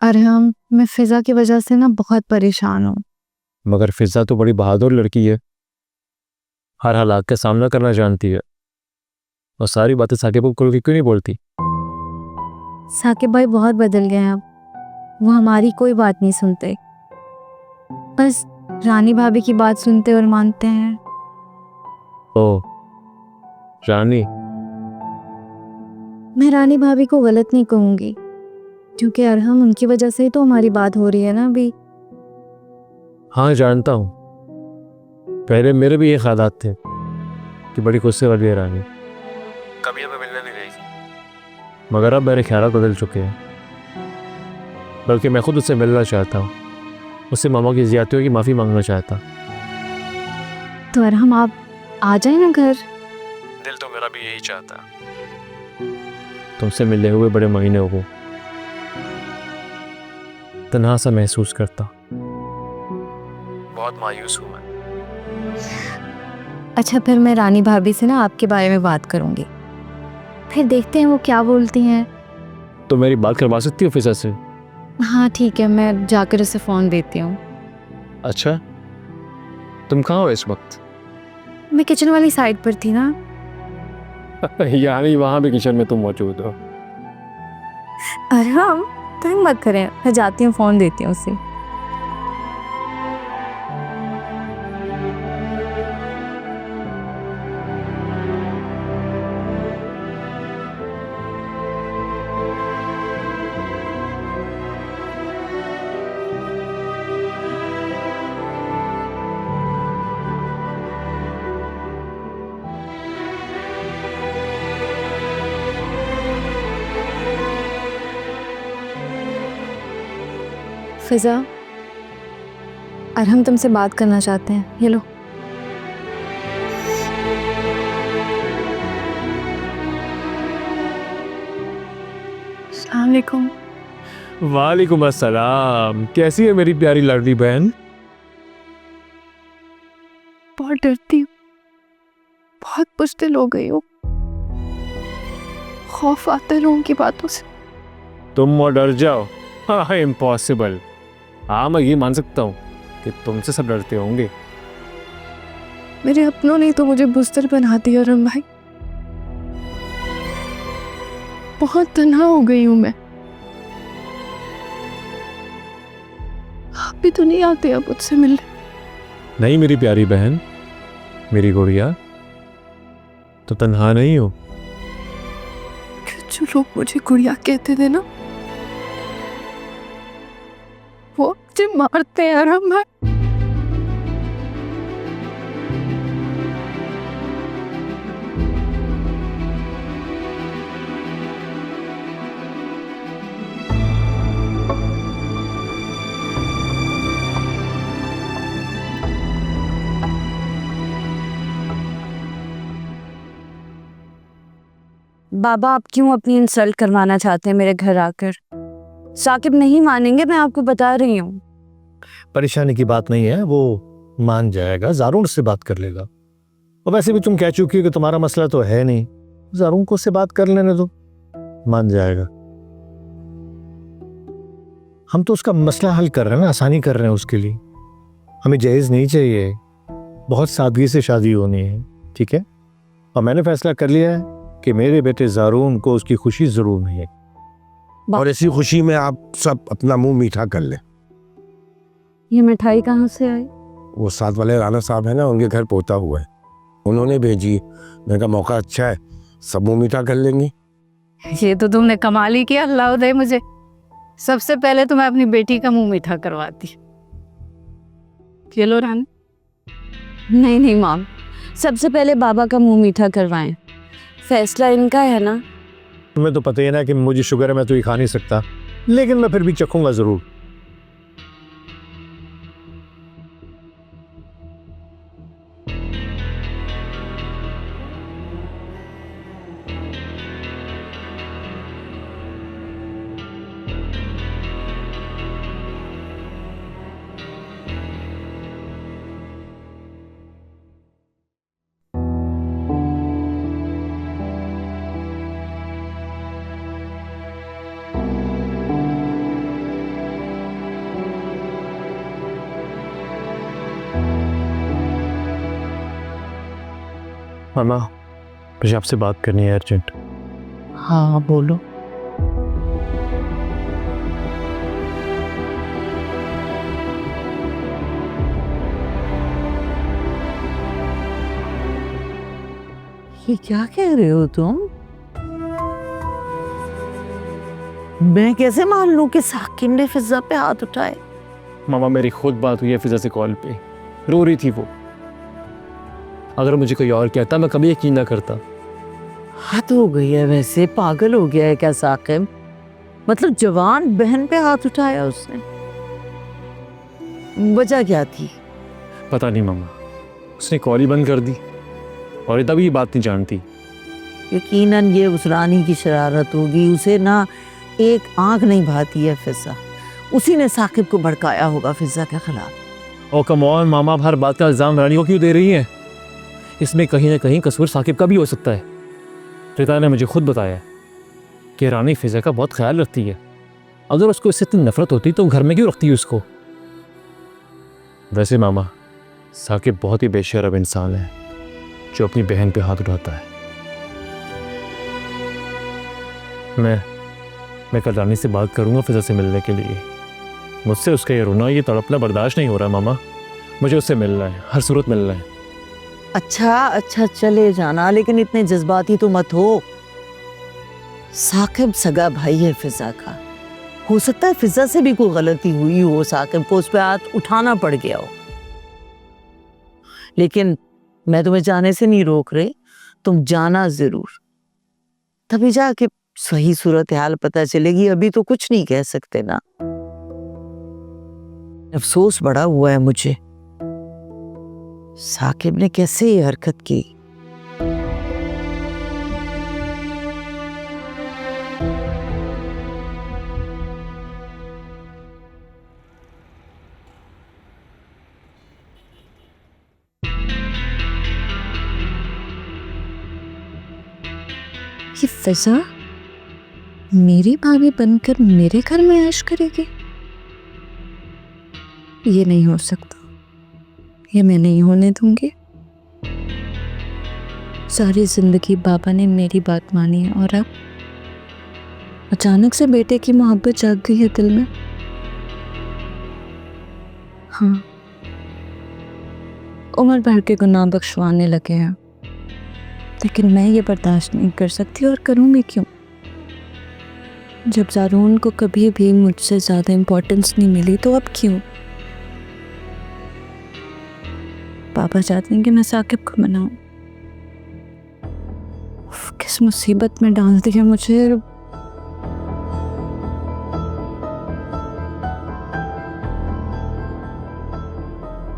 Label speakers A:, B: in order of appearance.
A: अरहम, मैं फिजा की वजह से ना बहुत परेशान हूँ।
B: मगर फिजा तो बड़ी बहादुर लड़की है, हर हालात का सामना करना जानती है और सारी बातें साकिब को खुल के क्यों नहीं बोलती?
A: साकिब भाई बहुत बदल गए हैं अब, वो हमारी कोई बात नहीं सुनते, बस रानी भाभी की बात सुनते और मानते हैं।
B: ओ रानी,
A: मैं रानी भाभी को गलत नहीं कहूँगी, क्योंकि अरहम उनकी वजह से ही तो हमारी बात हो रही है ना अभी।
B: हाँ जानता हूँ, पहले मेरे भी ये ख्यालात थे कि बड़ी गुस्से वाली है रानी, कभी हमें मिलने नहीं रहेगी, मगर अब मेरे ख्याल बदल चुके हैं। बल्कि मैं खुद उससे मिलना चाहता हूँ, उससे मामा की ज़्यादतियों की माफ़ी मांगना चाहता।
A: तो अरहम आप आ जाए ना घर।
B: दिल तो मेरा भी यही चाहता, तुमसे मिले हुए बड़े महीने हो गए, तन्हा सा महसूस करता, बहुत मायूस हूँ मैं।
A: अच्छा, फिर मैं रानी भाभी से ना आपके बारे में बात करूँगी, फिर देखते हैं वो क्या बोलती हैं।
B: तो मेरी बात करवा सकती हो फिजा से?
A: हाँ ठीक है, मैं जाकर उसे फ़ोन देती हूँ।
B: अच्छा, तुम कहाँ हो इस वक्त?
A: मैं किचन वाली साइड पर थी ना।
B: यानी वहाँ भी किचन में तुम मौजूद हो?
A: अरहम तंग मत करें, मैं जाती हूँ, फ़ोन देती हूँ उसे। फिजा, अरहम तुमसे बात करना चाहते हैं, ये लो। अस्सलाम वालेकुम।
B: वालेकुम अस्सलाम, कैसी है मेरी प्यारी लाडली बहन?
A: बहुत डरती हूँ, बहुत बुज़दिल हो गई हूँ, खौफ आता है लोगों की बातों से।
B: तुम और डर जाओ? हाँ, इम्पॉसिबल। हाँ, मैं ये मान सकता हूँ कि तुमसे सब डरते होंगे।
A: मेरे अपनों ने तो मुझे बुज़दिल बना दिया अरहम भाई, बहुत तन्हा हो गई हूँ मैं। आप भी तो नहीं आते अब मुझसे मिलने।
B: नहीं मेरी प्यारी बहन, मेरी गुड़िया, तो तन्हा नहीं हो।
A: जो लोग मुझे गुड़िया कहते थे ना, वो मुझे मारते हैं अरहम भाई। बाबा, आप क्यों अपनी इंसल्ट करवाना चाहते हैं मेरे घर आकर? साकिब नहीं मानेंगे, मैं आपको बता रही हूँ।
C: परेशानी की बात नहीं है, वो मान जाएगा, ज़ारून से बात कर लेगा। और वैसे भी तुम कह चुकी हो कि तुम्हारा मसला तो है नहीं, ज़ारून को उससे बात कर लेने दो, मान जाएगा। हम तो उसका मसला हल कर रहे हैं ना, आसानी कर रहे हैं उसके लिए। हमें जहेज नहीं चाहिए, बहुत सादगी से शादी होनी है, ठीक है? और मैंने फैसला कर लिया है कि मेरे बेटे ज़ारून को उसकी खुशी ज़रूर मिले,
D: और इसी खुशी में आप सब अपना मुंह मीठा कर लें।
A: ये मिठाई कहाँ से आई?
D: वो साथ वाले राना साहब है ना, उनके घर पोता हुआ है, उन्होंने भेजी। मैंने कहा मौका अच्छा है, सब मुंह मीठा कर लेंगी।
E: ये तो तुमने कमाल ही किया, अल्लाह दे मुझे। सबसे पहले तो मैं अपनी बेटी का मुंह मीठा करवाती। चलो रानी।
A: नहीं नहीं माम, सबसे पहले बाबा का मुंह मीठा करवाएं, फैसला इनका है ना।
C: तुम्हें तो पता ही है ना कि मुझे शुगर है, मैं तो ये खा नहीं सकता, लेकिन मैं फिर भी चखूंगा ज़रूर।
B: मामा, मुझे आपसे बात करनी है अर्जेंट।
F: हाँ बोलो। ये क्या कह रहे हो तुम? मैं कैसे मान लूं कि साकिब ने फिजा पे हाथ उठाए?
B: मामा, मेरी खुद बात हुई है फिजा से कॉल पे, रो रही थी वो। अगर मुझे कोई और कहता मैं कभी यकीन ना करता।
F: हद हो गई है, वैसे पागल हो गया है क्या साकिब? मतलब जवान बहन पे हाथ उठाया उसने, वजह क्या थी?
B: पता नहीं मामा, उसने कॉल ही बंद कर दी और तभी ये बात नहीं जानती।
F: यकीनन ये उस रानी की शरारत होगी, उसे ना एक आंख नहीं भाती है फिजा। उसी ने साकिब को भड़काया होगा फिजा के खिलाफ।
B: ओ कम ऑन मामा, हर बात का इल्जाम रानी को क्यों दे रही है? इसमें कहीं ना कहीं कसूर साकिब का भी हो सकता है। रिता ने मुझे खुद बताया कि रानी फिजा का बहुत ख्याल रखती है। अगर उसको इससे इतनी नफरत होती तो घर में क्यों रखती है उसको? वैसे मामा, साकिब बहुत ही बेशरम इंसान है जो अपनी बहन पे हाथ उठाता है। मैं कल रानी से बात करूंगा फिजा से मिलने के लिए। मुझसे उसका ये रोना, ये तड़पना बर्दाश्त नहीं हो रहा मामा। मुझे उससे मिलना है, हर सूरत मिलना है।
F: अच्छा चले जाना, लेकिन इतने जज्बाती तो मत हो। साकिब सगा भाई है फिजा का, हो सकता है फिजा से भी कोई गलती हुई हो, साकिब को उस पर हाथ उठाना पड़ गया हो। लेकिन मैं तुम्हें जाने से नहीं रोक रही, तुम जाना जरूर, तभी जाके सही सूरत हाल पता चलेगी। अभी तो कुछ नहीं कह सकते ना। अफसोस बड़ा हुआ है मुझे, साकिब ने कैसे ये हरकत की।
A: ये फिजा मेरी भाभी बनकर मेरे घर में ऐश करेगी? ये नहीं हो सकता, ये मैं नहीं होने दूंगी। सारी जिंदगी बाबा ने मेरी बात मानी है और अब अचानक से बेटे की मोहब्बत जाग गई है दिल में। हाँ, उम्र भर के गुनाह बख्शवाने लगे हैं, लेकिन मैं ये बर्दाश्त नहीं कर सकती और करूँगी क्यों? जब ज़ारून को कभी भी मुझसे ज़्यादा इम्पोर्टेंस नहीं मिली तो अब क्यों? पापा चाहते हैं कि मैं साकिब को मनाऊं। किस मुसीबत में डाल दिया मुझे।